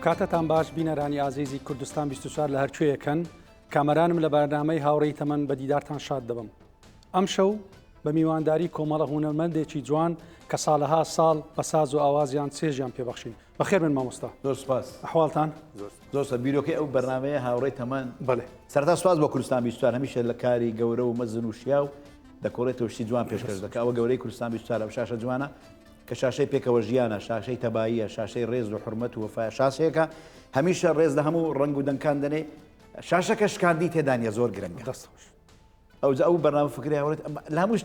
کاتتان باش بینەرانی ئازیزی کوردستان 24 لە هەرکوێیەکەن کامەرانم لە بەرنامەی هاوڕێی تەمەن بە دیدارتان شاد دەبم. ئەم شەو بە میوانداری کۆمەڵە هونەرمەندێکی جوان کە ساڵەها ساڵ بە ساز و ئاوازیان چێژیان پێبەخشین. بەخێر من مامۆستا. زۆر سپاس. ئەحواڵتان؟ زۆر بیرۆکەی ئەو بەرنامەیە هاوڕێی تەمەن. بەڵێ. سەرتا سوپاس بۆ کوردستان 24 هەمیشە لە کاری گەورە و مەزن و شیا و دەکۆڕێتەوە شتی جوان پێشکەش دەکات. ئەوە گەورەی کوردستان 24 شاشە جوانە کە شاشەی پێکەوە ژیانە، شاشەی تەباییە، شاشەی ڕێز و حرمەت و وەفا، شاشەیەکە هەمیشە ڕێز لە هەموو ڕنگ و دەنگان دەنێ. شاشەکە شکاندی تێدا نیە، زۆر گرنگە. ئەو بەرنامە فکری هاوڕێت لە هەموو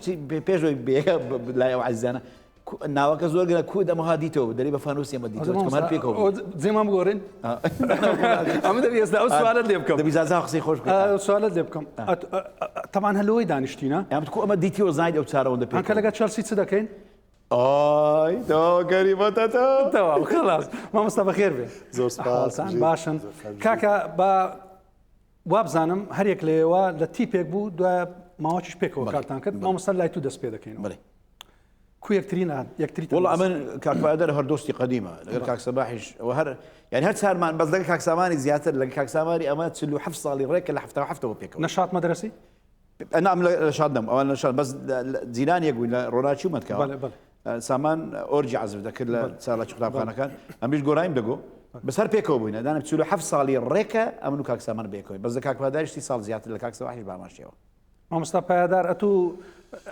پێشەوەی بێگە لای ئەو عەزیزانە ناوەکە زۆر گرنگە کو دەمەها دیتەوە دەری بە فانوسی ئەمە دیتەوە هەر پێکەوە جێمام بگۆڕین. ئەمە دەبی ئێستا ئەو سوالت لێ بکەم. دەبی زازا قسەی خۆش بکەم. سوالت لێ بکەم. تەمان هەلوەوەی دانیشتینە؟ یان کو ئەمە دیتیەوە زاید ئەو چارەوەندە پێ. کە لەگە چەلسی چ دەکەین؟ ئای تۆ گەریبەتەتە. تەواو خلاص. مامۆستا بەخێر بێ. زۆر سپاس. باشن. کاکە بە وابزانم هەرێک لێوە لە تیپێک بوو دوای ماوەچیش پێکەوە کارتان کرد. مامۆستا لای تو دەست پێ دەکەینەوە. بڵێ. کو یەکترینە یەکتری والله ئەمن کاکبادەر هەر دۆستی قەدیمە لەگەڵ کاک سەباحیش ئەوە هەر یعنی هەر چارمان بەس لەگەڵ کاک سامانی زیاتر لەگەڵ کاک سامانی ئەمە 47 ساڵی ڕێکە لە 77ەوە پێکەوە. نەشات مەدرسەی؟ نعم لە شادم ئەوان لە شاد بەس جیرانیەک بووین لە ڕۆناچی و مەتکاوە. بەڵێ بەڵێ. سامان ئۆرجی عەزف دەکرد لە چالاکی قوتابخانەکان ئەمیش گۆڕایم دەگۆ بەس هەر پێکەوە بووینە دانم 47 ساڵی ڕێکە ئەمن و کاک سامان بێکەوەی بەس لە کاکباداریشتی ساڵ زیاتر لە کاک سەباحیش باماشیەوە. مامۆستا پایدار ئەتوو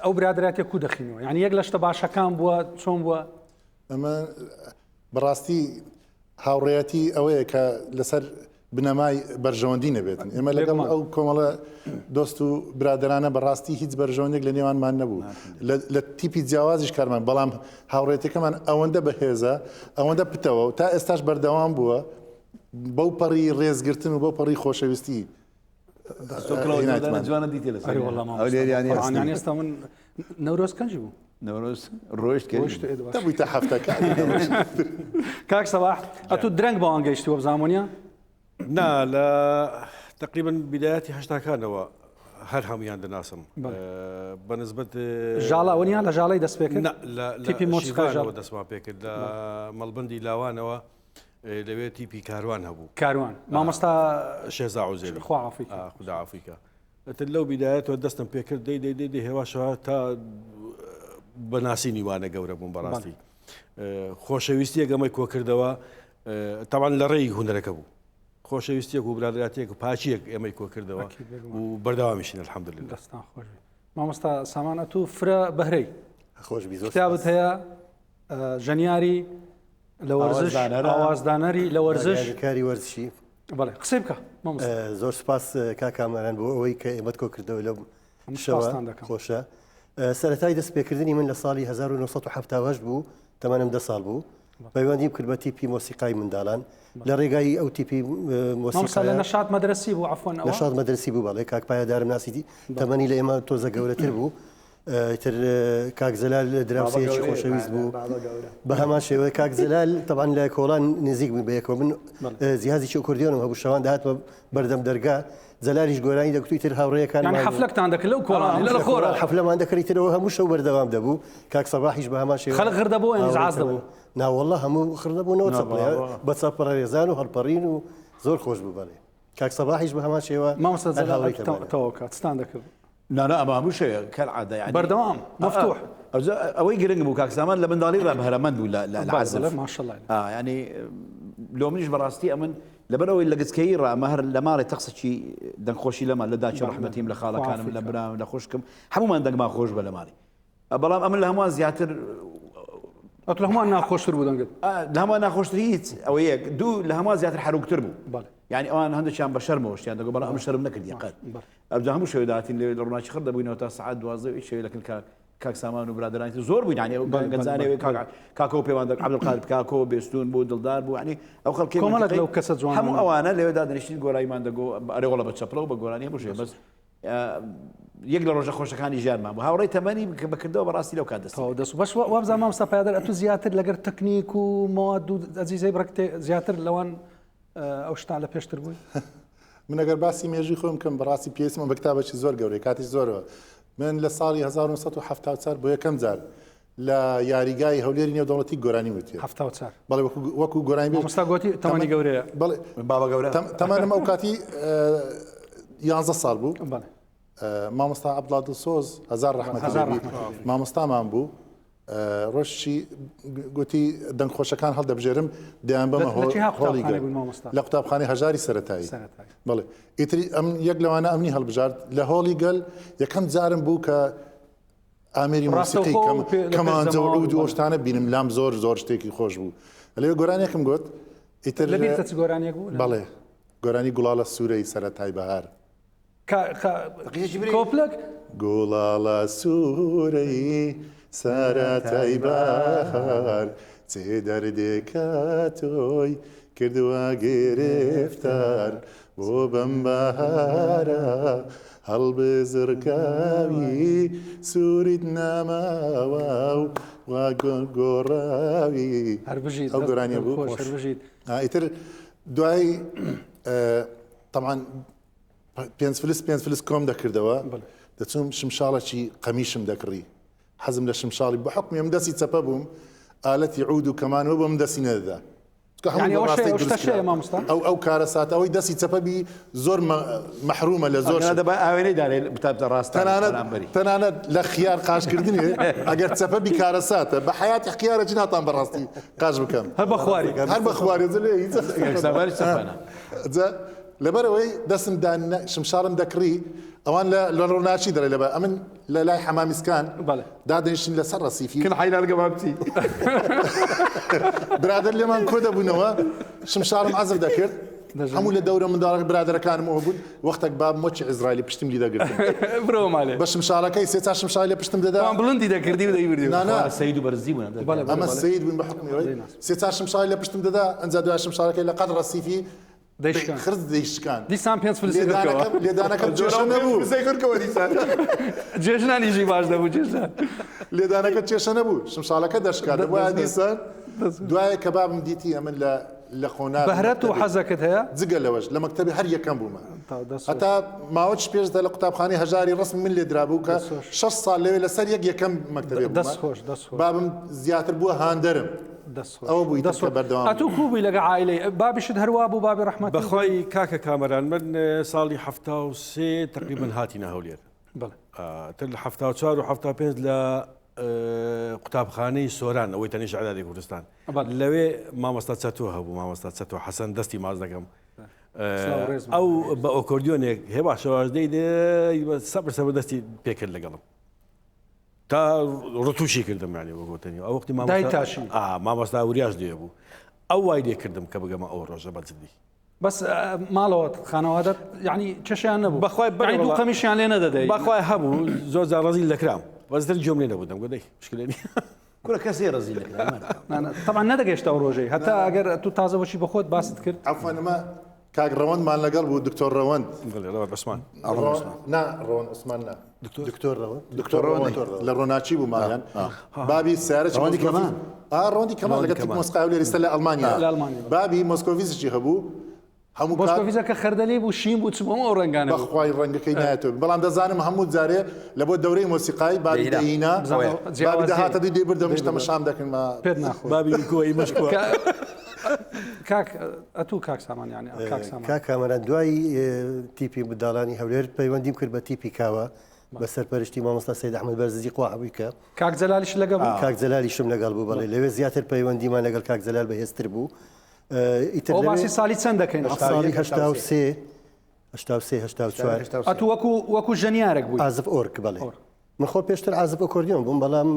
ئەو برادراتێک کو دەخینەوە یعنی یەک لە شتە باشەکان بووە چۆن بووە؟ ئەمە بەڕاستی هاوڕێەتی ئەوەیە کە لەسەر بنەمای بەرژەوەندی نەبێتن. ئێمە لەگەڵ ئەو کۆمەڵە دۆست و برادرانە بەڕاستی هیچ بەرژەوەندێک لە نێوانمان نەبوو. لە تیپی جیاوازیش کارمان بەڵام هاوڕێتەکەمان ئەوەندە بەهێزە ئەوەندە پتەوە و تا ئێستاش بەردەوام بووە بەو پەڕی ڕێزگرتن و بەو پەڕی خۆشەویستی. جوانە دیتێ لە سەریانی ئێستا من نەورۆز کەنجی بوو. نەورۆز ڕۆیشت دەبوویتە هەفتەکە. کاک سەباح ئەتوو درەنگ بەوان گەیشتیوە بزانمونیە؟ نا لە تقریبا بدایەتی هەشتاکانەوە هەر هەمویان دەناسم بەنسبەت ژاڵاوەنیان لە ژاڵی دەست پێکرد؟ تیپی مۆسیقاژەوە دەستمان پێکرد لە مەڵبەندی لاوانەوە لەوێ تیپی کاروان هەبوو. کاروان مامۆستا شێزا عوزێری خوا عافیکە. خدا عافیکە. ئەتر لەو بدایەتەوە دەستم پێکرد دەی هێواشەوە تا بەناسینی وانە گەورە بووم بەڕاستی. خۆشەویستیە گەمەی کۆکردەوە تاوان لە ڕێی هونەرەکە بوو. خۆشەویستیەک و برادراتێک و پاچیەک ئێمەی کۆکردەوە و بەردەوامیشین الحەمدولله. دەستان خۆش بێ. مامۆستا سامان ئەتوو فرە بەهرەی خۆش بی. کتابت هەیە ژەنیاری لە وەرزش ئاوازدانەری لە وەرزش کاری وەرزشی. بەڵێ قسەی بکە. زۆر سپاس کاکامەران بۆ ئەوەی کە ئێمەت کۆکردەوە لەم شەوە خۆشە. سەرەتای دەست پێکردنی من لە ساڵی 1970 بوو تەمەنم 10 ساڵ بوو. پەیوەندیم کرد بە تیپی مۆسیقای منداڵان لە ڕێگای ئەو تیپی مۆسیقا لە نەشات مەدرسەی بوو عەفوەن ئەوە نەشات مەدرسەی بوو بەڵێ کاک پایەدارم ناسیتی تەمەنی لە ئێمە تۆزە گەورەتر بوو. تر کاک زەلال دراوسەیەکی خۆشەویست بوو بە هەمان شێوەیە کاک زەلال تەبان لە کۆڵان نزیک بوو بەیەکەوە من جیهازێکی ئۆکۆردیۆنم هەبوو شەوان داهاتمە بەردەم دەرگا زەلالیش گۆرانی دەکوتی تر هاوڕێیەکان حەفلەکتان دەکرد لەو کۆڵانی لە خۆرا حەفلەمان دەکەیتەوە هەموو شەو بەردەوام دەبوو کاک سەباحیش بە هەمان شێوە خەڵک غڕ دەبوو ئەنجاز دەبوو ناوەڵڵا هەموو خڕ دەبوونەوە چەپڵێ بە چاپەڕ ڕێزان و هەڵپەڕین و زۆر خۆش بوو بەڵێ کاک سەباحیش بە هەمان شێوە مامۆستا زەلال تەواو ستان دەکرد. نانا ئەمە هەموو شەیە کەالعادە یعنی بەردەوام مەفتوح. ئەوەی گرنگ بوو کاک سامان لە منداڵی ڕابهەرەمەند بوو لە عەزف ماشەڵڵا. ینی لۆ منیش بەڕاستی ئەمن لەبەرەوەی لە گچکەی ڕامە هەر لە ماڵی تەقسەکی دەنگخۆشی لەمان لە داچی ڕەحمەتیم لە خاڵەکانم لە برام لە خوشکم هەمومان دەنگمان خۆش بە لە ماڵی بەڵام ئەمن لە هەمووان زیاتر لە هەمووان ناخۆشتر بوو دەنگت لە هەمووان ناخۆشتر هیچ ئەوە یەک دوو لە هەمووان زیاتر حروکتر بوو. یعنی ئەوان هەندێکیان بە شەرمەوەشتیان دەگۆ بەڵام ئەم شەرم نەکردی قەت ئەبجا هەموو شەوێ داهاتین لە ڕووناچی خڕ دەبووینەوە تا سەعات 12 شەوێ لەکن کاک سامان و برادرانی زۆر بووین ینی گەنجانەوەی کاکەوە پەیوان عەبدولقادر کاکۆ بێستون بۆ دڵدار بوو ینی ئەو خەڵکی کۆمەڵێک لەو کەسە جوان هەموو ئەوانە لەوێ دادنیشتین گۆرایمان دەگۆ ئەرێوەڵە بە چەپڵە و بە گۆرانی هەموو شوێ بەس یەک لە ڕۆژە خۆشەکانی ژیانمان بوو هاوڕێی تەمەنی بەکردەوە بەڕاستی لەو کات دەست بەش وابزان مامۆستا پایدار ئەتوو زیاتر لەگەر تەکنیک و مۆاد و ئەزیزەی بڕکتێ زیاتر لەوان ئەو شتان لە پێشتر بووی. من ئەگەر باسی مێژوی خۆم کەم بەڕاستی پێویستمە بە کتابێکی زۆر گەورەی کاتیش زۆرەوە من لە ساڵی 1970 بۆ یەکەم جار لە یاریگای هەولێری نێودەوڵەتی گۆرانی وتێ هەفتا و چار بەڵێ وەکو گۆرانی بێ مامۆستا گوتی تەمەنی گەورەیە بەڵێ بابا گەورە تەمەنم ئەو کاتی 11 ساڵ بوو بەڵێ مامۆستا عەبدوڵڵا سۆز هەزار ڕەحمەتی مامۆستامان بوو ڕۆژی گوتی دەنگخۆشەکان هەڵدەبژێرم دەیان بەمە هۆڵی لە قوتابخانەی هەژاری سەرەتایی بڵێ ئیتری ئەم یەک لەوانە ئەمنی هەڵبژارد لە هۆڵی گەل یەکەم جارم بوو کە ئامێری موسیقی کەمانجە و عود و ئەوشتانە بینم لام زۆر زۆر شتێکی خۆش بوو لەوێ گۆرانێکم گوت ئیتر لەبیرتە گۆرانێک بوو بەڵێ گۆرانی گوڵاڵە سوورەی سەرەتای بەهار کۆپلک گوڵاڵە سوورەی سەرەتای بەهار چێ دەردێکە تۆی کردووە گرفتار بۆ بەم بەهارە هەڵبزرکاوی سووریت ناماوە و وا گۆڕاوی ئەو گۆرانیە بوو ئیتر دوای تەمان 5 فلس کۆم دەکردەوە دەچوم شمشاڵێکی قەمیشم دەکڕی حەزم لە شمشاڵی بە حکمی ئەم دەستی چەپە بووم ئالەتی عود و کەمانەوە بەم دەستی نەدەدا ئەو کارە ساتەوەی دەستی چەپەبی زۆر مەحرومە لە زۆر ئاوێنەی دارێ بتابتە ڕاست تەنانەت لە خیار قاشکردنی ئەگەر چەپەبی کارە ساتە بە حیاتی خیارەجی ناتان بەڕاستی قاش بکەم هەر بە خواری هەر بە خواری لەبەرەوەی دەستم شمشارم دەکڕی ئەوان لە ڕۆناچی دەڕێ لەبە ئەمن لە لای حەمامیسکان دادەنیشتین لەسەر ڕەسیفی حیلالگەما بچی برادر لێمان کۆ دەبوونەوە شمشارم عەزم دەکرد هەموو لە دەورە منداڵ برادەرەکانمەوە بوون وەختێک باب مۆچی عیزرایلی پشتم لی دەگرتم برۆ مالێ بە شمشارەکەی سێ چار شمشار لە پشتم دەدا بڵندی دەکردی و دەیبردی سەید و بەرزی بوون ئەمە سەید بوون بە حکمیەوەی سێ چار شمشار لە پشتم دەدا ئەنجا دوای شمشارەکەی لە قەد ڕەسیفی خرج دەیشکان دیسان 5 فلس لێدانەکەم جێشە نەبوو جێژنانیژی باش دەبوو جێژان لێدانەکە کێشە نەبوو شمشالەکە دەشکات دەبووە دیسان دوایە کە بابم دیتی ئەمن لە خۆنا بەهرەت و حەزەکەت هەیە جگە لەوەش لە مەکتەبی هەر یەکەم بوومە هەتا ماوەش پێشدا لە قوتابخانەی هەژاری ڕسم من لێ درابوو کە 6 ساڵ لەوێ لەسەر یەکەم مەکتەبێ بابم زیاتر بووە هاندەرم ئەوە بووی بەردەوام ئەتوو کوبووی لەگە عائلەی بابیشت هەروە بوو بابی ڕەحمەت بەخوای کاکە کامەران من ساڵی 73 تقریبا هاتینە هەولێر تر لە 74 و 75 لە قوتابخانەی سۆران ئەوەی تەنیش عەدادی کوردستان لەوێ مامۆستا چەتۆ هەبوو مامۆستا چەتۆ حەسەن دەستی ماز دەکەم ئەو بە ئۆکۆردیۆنێک هێبا شەواژدەی سەبر دەستی پێکرد لەگەڵم تا ڕتوشی کردم یانی وەگوتنی ئەو وەختی مامۆستا وریاش لێ بوو ئەو وای لێ کردم کە بگەمە ئەو ڕۆژە بەجددی بەس ماڵەوە خانەوادت یعنی چشیان نەبوو بەخوای دوو قەمیشیان لێ نەدەدەی بەخوای هەبوو زۆر جار ڕەزیل دەکرام بەزتر جۆم لێ نەبوودەم گۆدەی مشکلێنی کورە کەسێ ڕەزیل دەکرام طبعا نەدەگەشتە ئەو ڕۆژەی هەتا ئەگەر تو تازەوەشی بە خۆت باست کرد عەفوانەمە کاک ڕەوەندمان لەگەڵ بوو دکتۆر ڕەوەند عوسمان نا ڕەوەند عوسمان نا دکتۆر ڕەوەند دکتۆر ڕەوەند لە ڕۆناچی بوو ماڵیان بابی سیارەی ڕەوەندی کەمان ڕەوەندی کەمان لەگەڵ مۆسقای لێ ئێستا لە ئەڵمانیا بابی مۆسکۆڤیزی هەبوو هەموو مۆسکۆڤیزەکە خەردەلی بوو شین بوو چبووم ئەو ڕەنگانە بەخوای ڕەنگەکەی نایەتەوە بەڵام دەزانم هەموو جارێ لە بۆ دەورەی مۆسیقای بابی دەهینا بابی دەهاتە دوی دەیبردەوە شتەمە شام دەکەن پێت ناخۆ بابی کۆی مەشکووە کاک ئەتوو کاک سامان یانی کاک کامەران دوای تیپی بداڵانی هەولێر پەیوەندیم کرد بە تیپی کاوە بە سەرپەرشتی مامۆستا سەید ئەحمەد بەرزجی قواعبووی کە کاک جەلالیش لەگەڵ بوو کاک جەلالیشم لەگەڵ بوو بەڵێ لەوێ زیاتر پەیوەندیمان لەگەڵ کاک جەلال بەهێزتر بوو ئەو باسی ساڵی چەند دەکەین ساڵی 83 ئەتوو وەکو ژەنیارێک بووی عازف ئۆرک بەڵێ من خۆ پێشتر عازف ئۆکۆردیۆن بووم بەڵام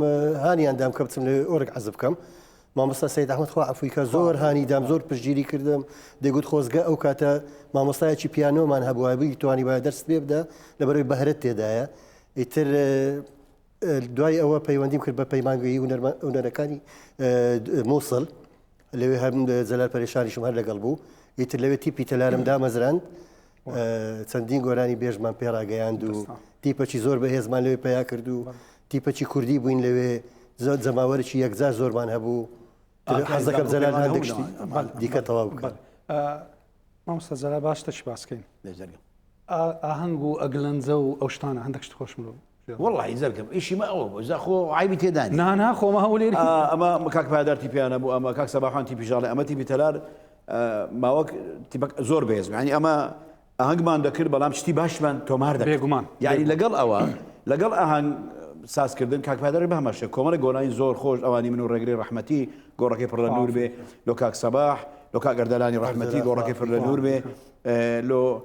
هانیان دام کە بچم لە ئۆرک عازف بکەم مامۆستا سەید ئەحمەد خوا عەفوی کە زۆر هانی دام زۆر پشتگیری کردم دەیگوت خۆزگە ئەو کاتە مامۆستایەکی پیانۆمان هەبووە توانی باید دەرس پێ بدە لەبەرەوەی بەهرەت تێدایە ئیتر دوای ئەوە پەیوەندیم کرد بە پەیمانگویی هونەرەکانی مووسڵ لەوێ هەم جەلال پەرێشانیشم هەر لەگەڵ بوو ئیتر لەوێ تیپی تەلارم دامەزراند چەندین گۆرانی بێژمان پێڕاگەیاند و تیپەکی زۆر بەهێزمان لەوێ پیا کرد و تیپەکی کوردی بووین لەوێ زۆر جەماوەرێکی یەکجار زۆرمان هەبوو حەزەکەم جەلال هەندێک شتی دیکە تەواو بکەن مامۆستا جەلال باش تەچی باسکەین ئاهەنگ و ئەگلەنجە و ئەو شتانە هەندێک شت خۆشم والله زرقم إيشي ما أو إذا خو عيبي تداني نا خۆمە هەولێری أما كاك بهادر تيبيانا بو أما كاك صباحان تيبي جالي أما تيبي تلار ما وك تيبك زور بيز يعني أما أهنجمان دكر بلام شتي باشمان تومار دك بيجمان يعني لقل أهن ساس كردن كاك بهادر بهمشه كمان جوناين زور خوش أواني منو رجلي رحمتي جورا كيفر النور به لو كاك صباح لو كاك قردلاني رحمتي جورا كيفر النور به لو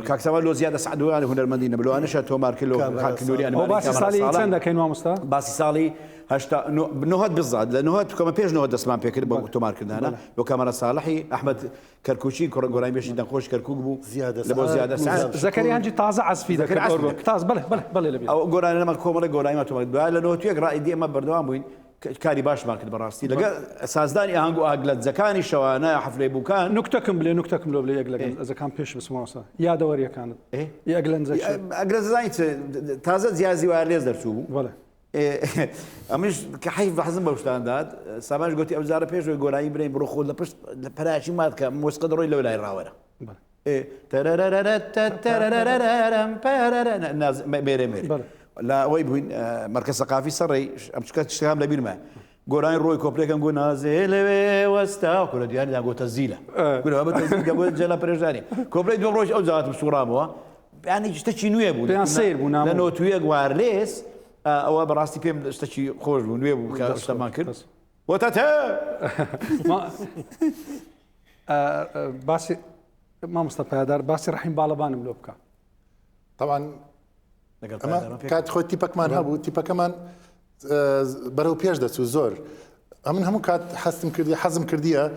كاك سوال لو زيادة سعدوا يعني هنا المدينة بلو أنا شاتو مارك لو كاك نوري أنا هو باسي سالي چەندە كاين مامۆستا باسي سالي هشتا نهاد بالضبط لنهاد كما بيج نهاد اسمان بيكر تو مارك هنا لو كاميرا صالحي أحمد كركوشي كوراي بيش دنخوش كركوك بو زيادة سعد زكريا هنجي طازة عزفي ذاك طاز بله لبي أو قراي أنا ما كومر قراي ما تو مارك لأنه تيجي رأي دي ما بردوام بوين كاري باش مارك براستي لقى سازداني أهانجو أغلى زكاني شوانا حفلة بوكان نكتكم بلي أغلى إذا كان بيش بس موسى يا دوريا كانت إيه أغلى زك أغلى زايد تازة زيازي وارليز درسوه بله أمش كحيف بحزن بوشتان داد سامج قلتي أوزار بيش ويقول برين بروح خود لبش لبراشي ما تك موسيقى دروي لولا يراورا بله إيه ترارارارارارام ناز ميري لا ويبوين مركز ثقافي سري أمشكت اشتغام لبين ما قرآن روي كوبلي كان قول نازل واستا كل دياني قول تزيله قول هذا تزيل قول جلا برجاني كوبلي دو روش أوزات بسوراموا يعني اشتكي نويبو لأنه تويق وارليس أو براستي فيهم اشتكي خوش نويبو كاستمان كل وتتا باسي ما مصطفى دار باسي رحيم بالبان ملوبكا طبعا أما كانت خوي تيبا كمان هابو تيبا كمان برو بيش دسو زور أمن همو كانت حزم كردية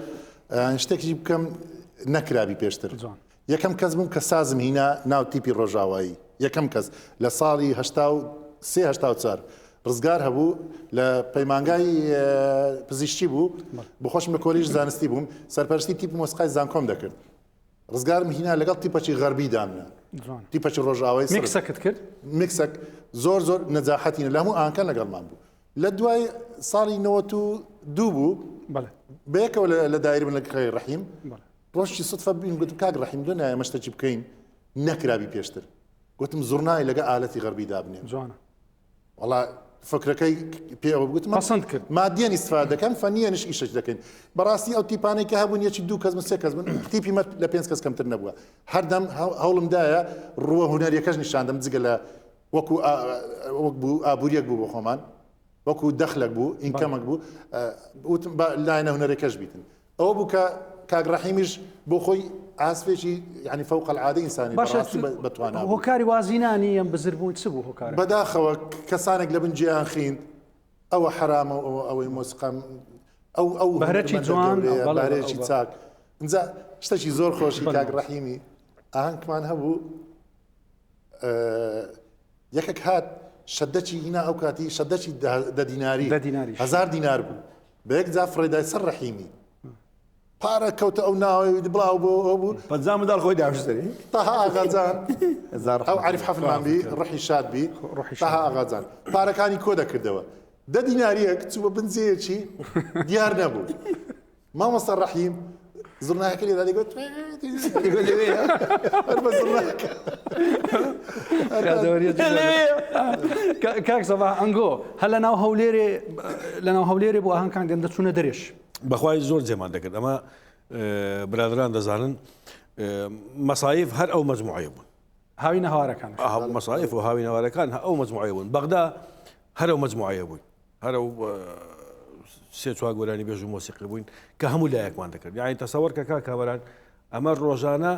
نشتك جيب كم نكرابي بيشتر يكم كز بوم كسازم هنا ناو تيبي رجاوي يكم كز لصالي هشتاو صار رزقار هبو لبيمانجاي بزيشتي بو بخوش من الكوليج زانستي بوم سرپرستی تیپ موسیقی زانکۆم دەکرد ڕزگارم هینا لەگەڵ تیپەکی غەربی دامنا تیپەکی ڕۆژاوای میکسەکت کرد میکسەک زۆر نەجاحەتینە لە هەموو ئاهەنگەکان لەگەڵمان بوو لە دوای ساڵی 92 بوو بەیەکەوە لە دایرە من لە کەی ڕەحیم ڕۆژی سوتفە بین گوتم کاک ڕەحیم دۆنایە مەشتەکی بکەین نەکرابی پێشتر گوتم زوڕنای لەگە ئالەتی غەربی دابنێ جوانە وڵا فکرەکەی پێوە بگوتم پەسەند کرد مادیان ئیستفادە دەکەن فەنیەنش ئیشەش دەکەین بەڕاستی ئەو تیپانەی کە هەبوون یەکی دوو کەس سێ کەس بن تیپی مە لە 5 کەس کەمتر نەبووە هەردەم هەوڵمدایە ڕووە هونەریەکەش نیشاندەم جگە لە وەکو بوو ئابوووریەک بوو بۆ خۆمان وەکو دەخلێک بوو ئینکەمێک بوو وتم لاینە هونەرێکەش بیتن ئەوە بوو کە کاک ڕەحیمیش بۆ خۆی ئاسفێکی یعنی فەوق العادە ئینسانی بەڕاستی بەتوانە هۆکاری وازینانی ئەم بزربوون چ بوو هۆکار بەداخەوە کەسانێک لە بنجیان خوێند ئەوە حرامە ئەوەی مۆسیقام ئەو بەهرەی جوان بارێکی چاک اینجا شتێکی زۆر خۆشی کاک ڕەحیمی ئاهەنگمان هەبوو یەکێک هات شەدەکی هینا ئەو کاتی شەدەکی 10 دیناری 1000 دینار بوو بە یەک جا فڕێدای سەر ڕەحیمی پارە کەوتە ئەو ناوەی بڵاو بۆ بوو پەنجام منداڵ خۆی داوشتری تاها ئاغاجان ئەو عریف حەفڵمان بی ڕەحی شاد بی تاها ئاغاجان پارەکانی کۆ دەکردەوە 10 دیناریەک چووە بنجەیەکی دیار نەبوو مامۆستا ڕەحیم زوڕناکە لێدا دەیگوت کاک سەباح ئەنگۆ هە لە ناو هەولێرێ بۆ ئاهەنگان گەندە چوونە دەرێش بەخوای زۆر جێمان دەکرد ئەمە برادران دەزانن مەسایف هەر ئەو مەجموعەیە بوون هاوی نەهوارەکان مەسایف و هاوی نەوارەکان ئەو مەجموعەیە بوون بەغدا هەر ئەو مەجموعەیە بووین هەر ئەو سێ چوار گۆرانی بێژ و مۆسیقی بووین کە هەموو لایەکمان دەکرد یعنی تەسەوەر کە کاکەوەران ئەمە ڕۆژانە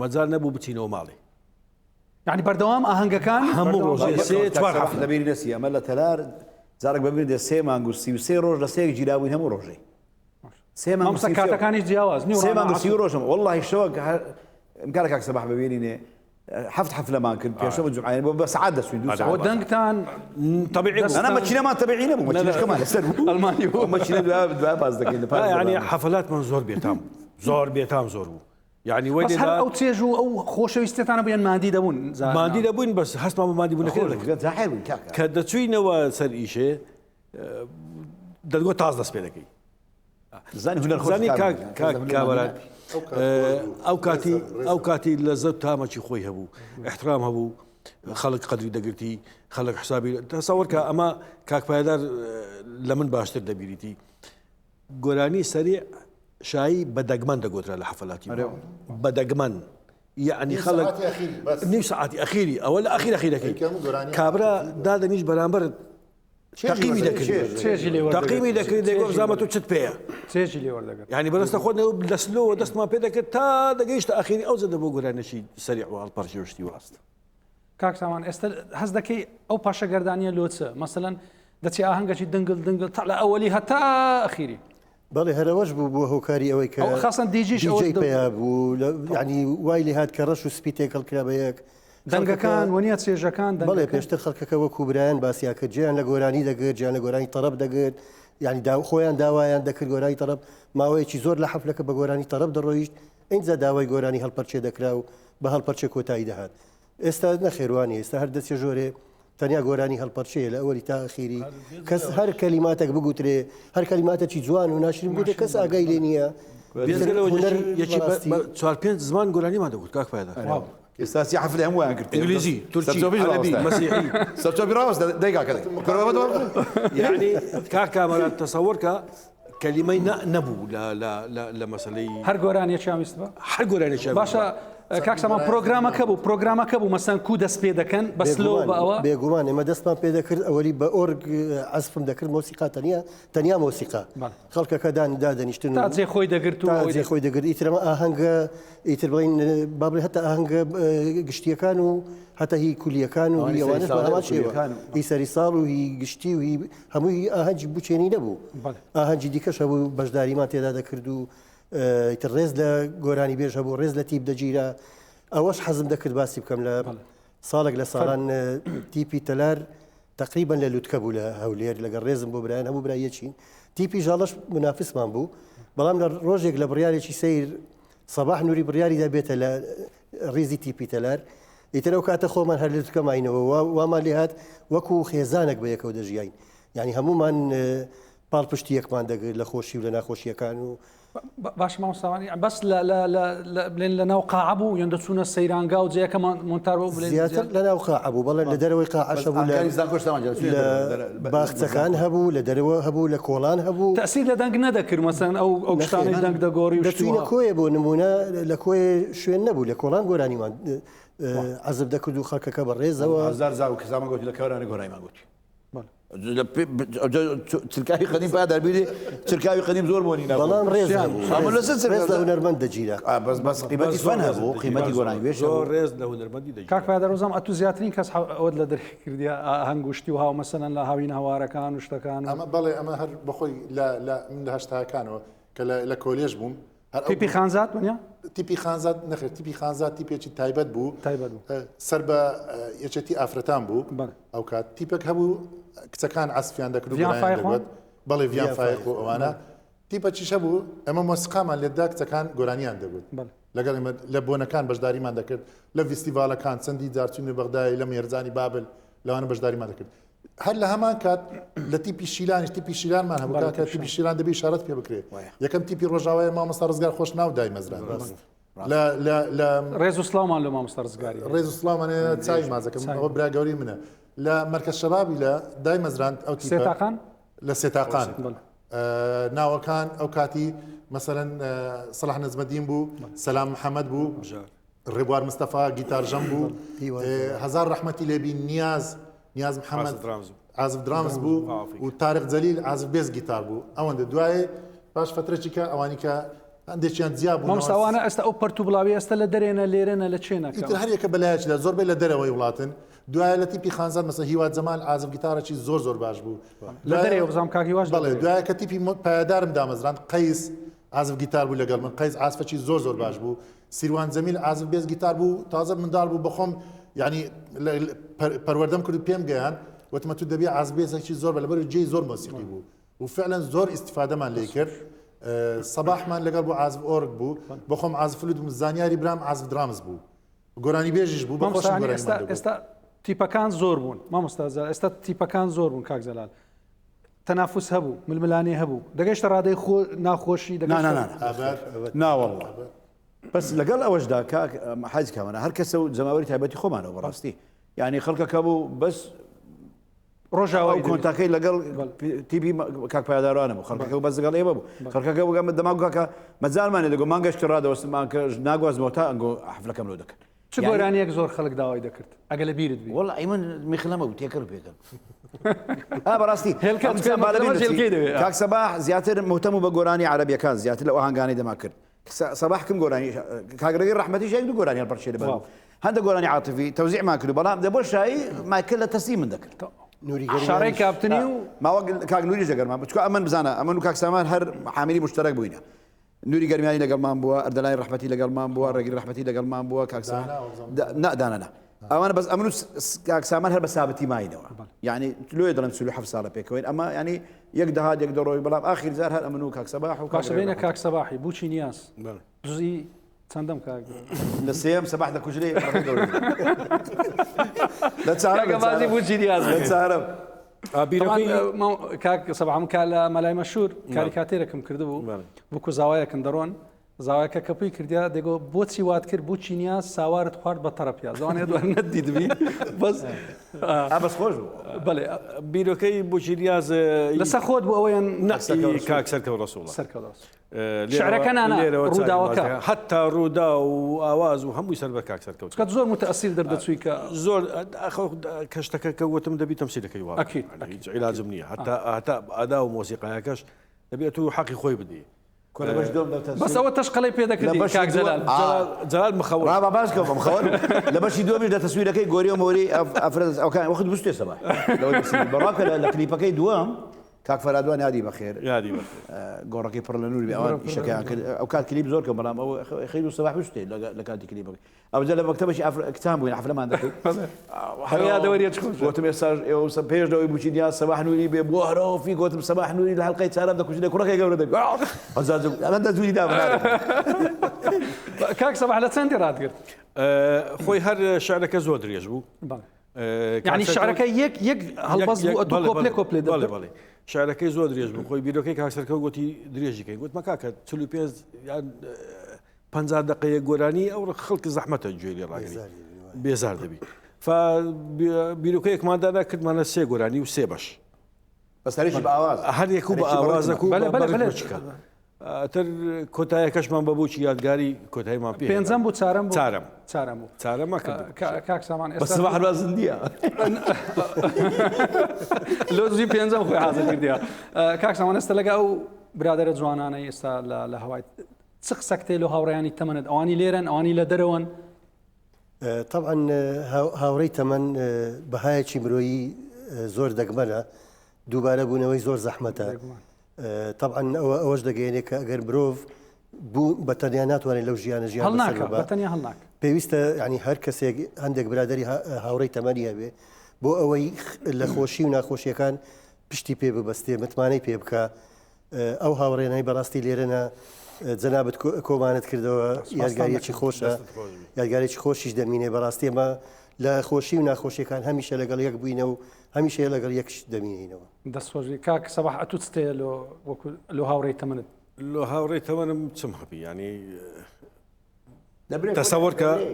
مەجال نەبوو بچینەوە ماڵی یعنی بەردەوام ئاهەنگەکان هەموو ڕۆژێ سێ چوار هەفت لەبیری دەستی ئەمە لە تەلار جارێک ببین دە 3 مانگ و 33 ڕۆژ لە سێک گیرابووین هەموو ڕۆژێ مامۆستا کاتەکانیش جیاواز نیوە 3 مانگ و 30 ڕۆژم والله شەوە امکانە کاک سەباح ببینینێ حفت حفلەمان کرد پێشەوە جوعایان بۆ بە سەعات دەسوین دوو ساعت دەنگتان طبيعي أنا ماكينة طبيعي نبغى ماكينة كمان ألماني ماكينة دوا باز دكين يعني حفلات من زور بيتام زور يعني وين بس هل أو تيجوا أو خوش ويستثنى بين مادي دبون مادي دبون بس حسب ما مادي بون كده زاحل كده تشوينا وسر إشي دلقو تاز دس بيدكي زاني كابرات أو كاتي لذت تامة شيء خوي هبو احترام هبو خەڵک قەدری دەگرتی خەڵک حسابی تەسەوەر کە ئەمە کاکپایدار لە من باشتر دەبیریتی گۆرانی سەریع شایی بە دەگمەن دەگوترا لە حەفەلاتی بە دەگمەن یعنی خەڵک نیم ساعتی ئەخیری ئەوە لە ئەخیرەکەی کابرا دادەنیش بەرامبەر تەقیمی دەکرد دەگوت زامە تۆ چت پێیە یعنی بەدەستە خۆت دەستلەوە دەستمان پێ دەکرد تا دەگەیشتە ئەخیری ئەو زەدە بۆ گۆرانەشی سەریع و هەڵپەرشی وشتی واست کاک سامان ئێستا هەز دەکەی ئەو پاشە گەردانیە لۆچە مەسەلەن دەچی ئاهەنگەی دنگل تا لە ئەوەلی هەتا ئەخیری بەڵێ هەرەوەش بوو بۆ هۆکاری ئەوەی کە خاصن دیجیش پێیا بوو ینی وای لێ هات کە ڕەش و سپی تێکەڵ کرا بە یەک دەنگەکان وەنیە چێژەکان بەڵێ پێشتر خەڵکەکە وەکو برایان باسییاکە جیان لە گۆرانی دەگرت جیان لە گۆرانی تەرەب دەگرت ینی خۆیان داوایان دەکرد گۆرانی تەرەب ماوەیەکی زۆر لە حەفلەکە بە گۆرانی تەرەب دەڕۆیشت ئینجا داوای گۆرانی هەڵپەرچێ دەکرا و بە هەڵپەرچێ کۆتایی دەهات ئێستا نەخێوانی ئێستا هەر دەستێ ژۆرێ تەنیا گۆرانی هەڵپەرچەیە لە ئەوەی تا ئەخیری کەس هەر کەلیماتێک بگوترێ هەر کەلیماتێکی جوان و ناشرین بوتێ کەس ئاگای لێ نییە چوار پێنج زمان گۆرانیمان دەگوت کاکپایدار ئێستاسی حەفلە هەموویان کرد ئینگلیزی تورکی عەرەبی مەسیحی سەرچۆپی ڕاوەستە دەیگاکە یعنی کاکامەرە تەسەوەر کە کەلیمەی نەبوو لە مەسەلەی هەر گۆرانیەکیان ویست بە هەر گۆرانێکیان باشە کاکسەمان پرۆگرامەکە بوو مەسەن کو دەست پێ دەکەن بەسلەوە بە ئەوە بێگومان ئێمە دەستمان پێ دەکرد ئەوەی بە ئۆرگ عەزفم دەکرد مۆسیقا تەنیا مۆسیقا خەڵکەکە دادەنیشتن تا جێ خۆی دەگرت و جێ خۆی دەگرت ئیترەمە ئاهەنگە ئیتر بڵین با بڵێ هەتا ئاهەنگە گشتیەکان و هەتا هی کولیەکان و ئەوانش بەهەمان شێوە هی سەری ساڵ و هی گشتی و هی هەمووی ئاهەنگی بچێنی نەبوو ئاهەنگی دیکەش هەبوو بەشداریمان تێدا دەکرد و ئیتر ڕێز لە گۆرانی بێژ هەبوو ڕێز لە تیپ دەگیرە ئەوەش حەزم دەکرد باسی بکەم لە ساڵێک لە ساڵان تیپی تەلار تقریبا لە لوتکە بوو لە هەولێر لەگەڵ ڕێزم بۆ برایان هەموو برایەکین تیپی ژاڵەش منافسمان بوو بەڵام لە ڕۆژێک لە بڕیارێکی سیر سەباح نووری بڕیاری دەبێتە لە ڕێزی تیپی تەلار ئیتر ئەو کاتە خۆمان هەر لوتکە ماینەوە وامان لێ هات وەکو خێزانێک بە یەکەوە دەژیاین یعنی هەمومان پاڵپشتی یەکمان دەگرت لە خۆشی و لە ناخۆشیەکان و باش ماوەساوانی بەس بڵێن لە ناو قاع بوو یان دەچوونە سەیرانگا و جەیەکەمان مۆنتارەوە بڵێن زیاتر لە ناو قاع بوو بەڵێن لە دەرەوەی قاعەش هەبوو لە باخچەکان هەبوو لە دەرەوە هەبوو لە کۆڵان هەبوو تەسیر لە دەنگ نەدەکرد مەسەن ئەو شتانەی دەنگ دەگۆڕی و دەچوینە کۆیە بۆ نمونە لە کۆی شوێن نەبوو لە کۆڵان گۆرانیمان عەزب دەکرد و خەڵکەکە بە ڕێزەوە هەزار زاو کەسامان گوتی لە کەورانی گۆرایمان گوتی چرکاوی قەدیم پیا دەربیری چرکاوی قەدیم زۆر بۆنی بەڵام ڕێز لە هونەرمەند دەگیرە بەس قیمەتی فەن هەبوو قیمەتی گۆرانی بێژ ڕێز لە هونەرمەندی دەگیرە کاک پایدار ڕۆزام ئەتو زیاترین کەس ئەوت لە دەرکردی هەنگوشتی و هاو مەسەلەن لە هاوین هەوارەکان و شتەکان ئەمە بەڵێ ئەمە هەر بەخۆی من لە هەشتاکانەوە کە لە کۆلێژ بووم تیپی خانزات بنیا تیپی خانزات نەخێت تیپی خانزات تیپێکی تایبەت بوو سەر بە یەکێتی ئافرەتان بوو ئەو کات تیپێک هەبوو کچەکان عەسفیان دەکرد بەڵێ ڤیان فایق و ئەوانە تیپە چیشە بوو ئەمە مۆسیقامان لێدا کچەکان گۆرانیان دەبوت لەگەڵ لە بۆنەکان بەشداریمان دەکرد لە فیستیڤالەکان چەندی جارچوونی بەغدای لە میێرزانی بابل لەوانە بەشداریمان دەکرد هەر لە هەمان کات لە تیپی شیلانی تیپی شیلانمان هەبوو کە تیپی شیلان دەبێت شارەت پێ بکرێت یەکەم تیپی ڕۆژاوای مامۆستا ڕزگار خۆش ناو دای مەزران لە ڕێز و سڵاومان لە مامۆستا ڕزگاری ڕێز و سڵاومانێ چای مازەکەم ئەوە براگەوری منە لە مەرکەز شەبابی لە دای مەزران ئەو سێتاقان لە سێتاقان ناوەکان ئەو کاتی مەسەلەن سەلاح نەزمەدین بوو سەلام محەممەد بوو ڕێبوار مستەفا گیتارژەم بوو هەزار ڕەحمەتی لێبی نیاز محەممەد عازف درامز بوو و تارق جەلیل عازف بێز گیتار بوو ئەوەندە دوایێ باش فترێکی کە ئەوانی کە هەندێکیان جیا بوو مامۆستاوانە ئەستا ئەو پەرتو بڵاوی ئەستا لە دەرێنە لێرەنە لە چێنە ئیتر هەر یەکە بەلایەکی لە زۆربەی لە دەرەوەی وڵاتن دوایە لە تیپی خانزان مەسە هیواد زەمان عازف گیتارێکی زۆر باش بوو لە دەرەوە بزانام کاکی واش بەڵێ دوایە کە تیپی پایدارم دامەزران قەیس عازف گیتار بوو لەگەڵ من قەیس عازفێکی زۆر باش بوو سیروان جەمیل عازف بێز گیتار بوو تازە منداڵ بوو بەخۆم یعنی پەروەردەم کرد پێم گەیان وتمە تو دەبێ عازف بێزێکی زۆر لەبەر جێی زۆر مۆسیقی بوو و فعلا زۆر ئیستیفادەمان لێ کرد سەباحمان لەگەڵ بۆ عازف ئۆرگ بوو بەخۆم عازف فلوت بوو زانیاری برام عازف درامز بوو گۆرانی بێژیش بوو ئێستا تیپەکان زۆر بوون مامۆستازار ئێستا تیپەکان زۆر بوون کاک جەلال تەنافوس هەبوو ململانێ هەبوو دەگەیشتە ڕادەی ناخۆشی ناوەڵڵ بەس لەگەڵ ئەوەشدا حاج کامەنە هەر کەسە و جەماوەری تایبەتی خۆمانەوە بەڕاستی یعنی خەڵکەکە بوو بەس ڕۆژاوای ئەو کۆنتاکەی لەگەڵ تیپی کاک پایدارانە بوو خەڵکەکە بەس لەگەڵ ئێمە بوو خەڵکەکە بگەمە دەماگوکە مەجارمانێ دەگۆ مانگەشتی ڕادەوەستمان کە ناگوازمەوە تا ئەنگۆ حفلەکەم لۆ دەکەن چ گۆرانیەک زۆر خەڵک داوای دەکرد ئەگە لە بیرت بی وەڵا ئەی من میخلەمە بوو تێکرد پێکەم بەڕاستی کاک سەباح زیاتر مهتەم و بە گۆرانی عەرەبیەکان زیاتر لە ئاهەنگانەی دەما کرد سەباح کەم گۆرانی کاگرەگەی ڕەحمەتیش یەک دوو گۆرانی هەڵپەرچێ لەبەر هەندە گۆرانی عاتفی تەوزیعمان کرد بەڵام دەبۆ شایی مایکل لە تەسی من دەکرد شارەی کاپتنی و ماوە کاک نوری جەگەرمان بچکە ئەمن بزانە ئەمن و کاک سامان هەر حامیلی مشتەرەک بووینە نوری گەرمیانی لەگەڵمان بووە ئەردەلای ڕەحمەتی لەگەڵمان بووە ڕێگری ڕەحمەتی لەگەڵمان بووە کاک سامان نەدانەنا ئەوانە بەس ئەمن و کاک سامان هەر بە سابەتی ماینەوە یعنی لۆی دەڵێن 37 ساڵە پێکەوەین ئەمە ینی یەک دەهات یەک دەڕۆی بەڵام ئاخر جار هەر ئەمن و کاک سەباح و باشبینە کاک سەباحی بوچی نیاز دزی چەندەم کاک لە سێم سەباح دەکوژرێ لە چارەگەبازی بوچی نیاز لە چارەم کاک سەباحم کا لە مەلای مەشهور کاریکاتێرێکم کردبوو وەکو زاوایەکم دەڕۆن زاوایەکە کەپوی کردیا دەگۆ بۆچی وات کرد بۆچی نیاز ساوارت خوارد بە تەرەپیا زوانێ دووە نەدیدبی بەس بەس خۆش بڵێ بیرۆکەی بۆچی نیاز لەسەر خۆت بۆ ئەوەیان کاک سەرکەوت ڕەسوڵ شعرەکە نانە ڕووداوەکە حتا ڕوودا و ئاواز و هەمووی سەر بە کاک سەرکەوت کە زۆر متەئەسیر دەردەچووی کە زۆر کەشتەکە کە وتم دەبی تەمسیلەکەی وا عیلاجم نییە هەتا ئادا و مۆسیقایەکەش دەبێت و حەقی خۆی بدی بەس ئەوە تەشقەڵی پێ دەکردی کاک جەلال مخەوە ڕابە باشکەوە مخەوە لە بەشی دووەمیش لە تەسویرەکەی گۆری و مۆری ئەفرەت ئەوکان وەخت بستێ سەبا بەڕاکە لە کلیپەکەی دووەم کاک فەرادوان یادی بەخێر یادی گۆڕەکەی پڕ لە نووری ئەوان ئیشەکەیان کرد ئەو کات کلیپ زۆر کەم بەڵام ئەو خەیر و سەباح بستێ لە کاتی کلیپەکەی ئەو جا لە مەکتەبەشی کتاب بووین حەفلەمان دەکرد گوتم ئێستا ئێوە پێش دەوەی بوچی دیاز سەباح نووری بێ بۆ هەرەوەفی گوتم سەباح نووری لە هەڵقەی چارەم دەکوژێ کوڕەکەی گەورە دەبێ ئەمە دەزوی دابنارێت کاک سەباح لە چەندی ڕاتگرت خۆی هەر شعرەکە زۆر درێژ بوو یعنی شعرەکە یەک هەڵبەست بوو کۆپلێ بەڵێ شارەکەی زۆر درێژ بوو خۆی بیرۆکەی کاکسەرکە گوتی درێژیکەی گوت مەکاکە 50 دقەیە گۆرانی ئەو خەڵکی زەحمەتە گوێری ڕاگری بێزار دەبی بیرۆکەیەکماندادا کردمانە سێ گۆرانی و سێ بەش بەسەریش بە ئاواز هەر یەک و بە ئاوازەک و بەڵێچکە تر کۆتایەکەشمان بە بۆچی یادگاری کۆتاییمان پێ پێنجەم بوو چارەم بوو چارەمە کاک سامان ئێستا هەروە زندیە لۆزی پێنجەم خۆی حاضر کردیا کاک سامان ئێستا لەگە ئەو برادرە جوانانە ئێستا لە هەوای چ قسەکتێ لە هاوڕێیانی تەمەنت ئەوانی لێرەن ئەوانی لە دەرەوەن طبعا هاوڕێی تەمەن بەهایەکی مرۆیی زۆر دەگمەنە دووبارە بوونەوەی زۆر زەحمەتە طبعا ئەوەش دەگەێنێت کە ئەگەر مرۆڤ بوو بە تەنیا ناتوانێت لەو ژیانە ژیان پێویستە ینی هەر کەسێک هەندێک برادری هاوڕێی تەمەنی هەبێ بۆ ئەوەی لە خۆشی و ناخۆشیەکان پشتی پێ ببەستێ متمانەی پێ بکە ئەو هاوڕێنەی بەڕاستی لێرەنە جەنابەت کۆمانت کردەوە یادگاریەکی خۆشە یادگارێکی خۆشیش دەمینێ بەڕاستی ئەمە لە خۆشی و ناخۆشیەکان هەمیشە لەگەڵ یەک بووینە و هەمیشە لەگەڵ یەکش دەمینینەوە دەستۆژی کاک سەباح ئەتوت ستەیە لۆ هاوڕێی تەمەنت لۆ هاوڕێی تەمەنم چم هەبی ینی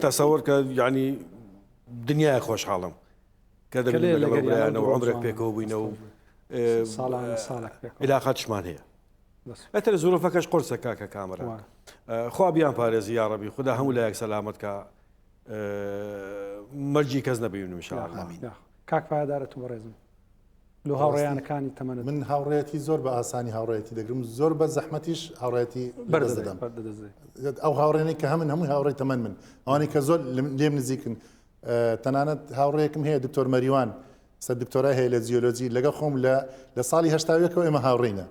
تەسەوەرکە ینی دنیای خۆشحاڵم کە دەبێت عمرێک پێکەوە بووینە و علاقاتشمان هەیە ئەتر زۆرۆفەکەش قرسە کاکە کامەرە خوا بیان پارێزی یاڕەبی خوددا هەموو لایەک سەلامەت کە مەرجی کەس نەبیون انشاءالله کاک پایدارەت و بەڕێزم لۆ هاوڕێیانەکانی تەمەنت من هاوڕێتی زۆر بە ئاسانی هاوڕێتی دەگرم زۆر بە زەحمەتیش هاوڕێتی بەردەدەم ئەو هاوڕێنی کە هەمووی هاوڕێی تەمەن من ئەوانی کە زۆر لێم نزیکن تەنانەت هاوڕێیەکم هەیە دکتۆر مەریوان سەر دکتۆرای هەیە لە جیۆلۆجی لەگە خۆم لە ساڵی هەشتاویەکەوە ئێمە هاوڕێینە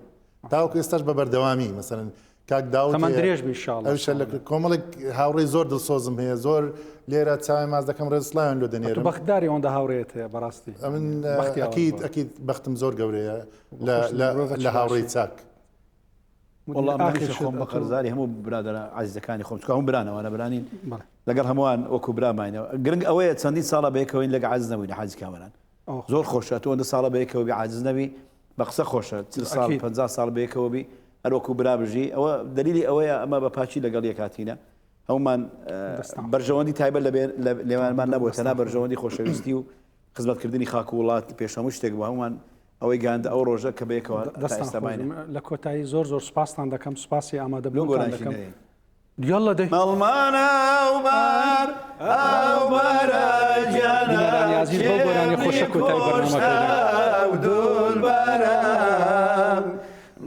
تاوەکو ئێستاش بە بەردەوامی مەسەرەن کاک داوت درێژ ئینشاءالله کۆمەڵێک هاوڕێی زۆر دڵسۆزم هەیە زۆر لێرە چاوی ماز دەکەم ڕێزسڵایان لۆ دەنێرم بەختداری ئەوەندە هاوڕێت هەیە بەڕاستی من ئەکید بەختم زۆر گەورەیە لە هاوڕێی چاک وەڵام خۆم بە قەرزاری هەموو برادرە عزیزەکانی خۆم چکە هەموو برانەوەنە برانین لەگەڵ هەمووان وەکو براماینەوە گرنگ ئەوەیە چەندین ساڵە بەیەکەوەین لەگە عاجز نەبووین حاجی کامەران زۆر خۆشە تۆ ئەوەندە ساڵە بەیەکەوە بێ عاجز نەبی بە قسە خۆشە 40 50 ساڵ بەیەکەوە بی هەروەکو برابژی ئەوە دلیلی ئەوەیە ئەمە بە پاچی لەگەڵ یەکاتینە هەمومان بەرژەوەندی تایبەت لە لێوانمان نەبووە تەنها بەرژەوەندی خۆشەویستی و خزمەتکردنی خاک و وڵات پێشەمو شتێک بوو هەمومان ئەوەی گاندە ئەو ڕۆژە کە بەیەکەوە ئێستابینە لە کۆتایی زۆر سوپاسان دەکەم سوپاسی ئامادەبوون دەکەم دیڵە دەی مەڵمانە ئەوبار ئەوبارە یازی بۆ گۆرانی خۆشە کۆتایی بەرنامەکەی دولبەرە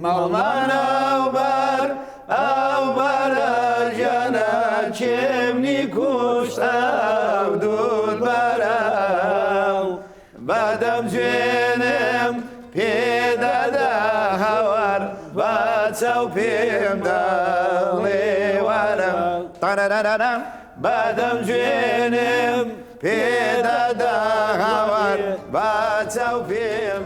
مەڵمانە ئەوبار ئەوبارە ژیانە چێمنی کوشتە دولبەرە بەدەم جوێنم پێدەدا هەوار بەچە و پێم دەڵێوارم بەدەم جوێنم پێدەدا هەوار بەچە و پێم